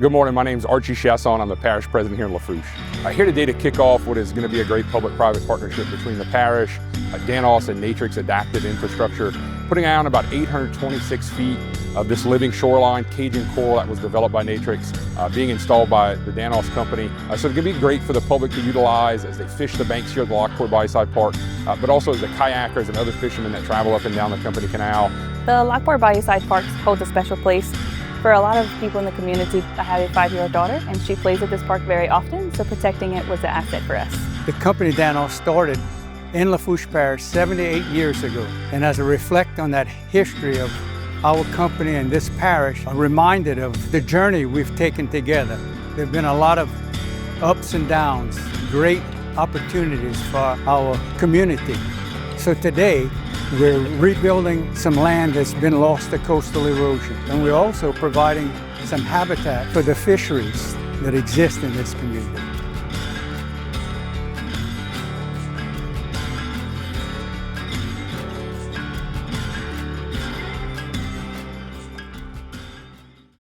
Good morning, my name is Archie Chasson. I'm the parish president here in Lafourche. Here today to kick off what is going to be a great public-private partnership between the parish, Danos and Natrx adaptive infrastructure, putting on about 826 feet of this living shoreline, Cajun Coral that was developed by Natrx, being installed by the Danos company. So it's going to be great for the public to utilize as they fish the banks here at the Lockport Bayside Park, but also as the kayakers and other fishermen that travel up and down the company canal. The Lockport Bayside Park holds a special place for a lot of people in the community. I have a 5-year-old daughter and she plays at this park very often, so protecting it was an asset for us. The company Danos started in Lafourche Parish 78 years ago, and as a reflect on that history of our company and this parish, I'm reminded of the journey we've taken together. There have been a lot of ups and downs, great opportunities for our community. So today, we're rebuilding some land that's been lost to coastal erosion, and we're also providing some habitat for the fisheries that exist in this community.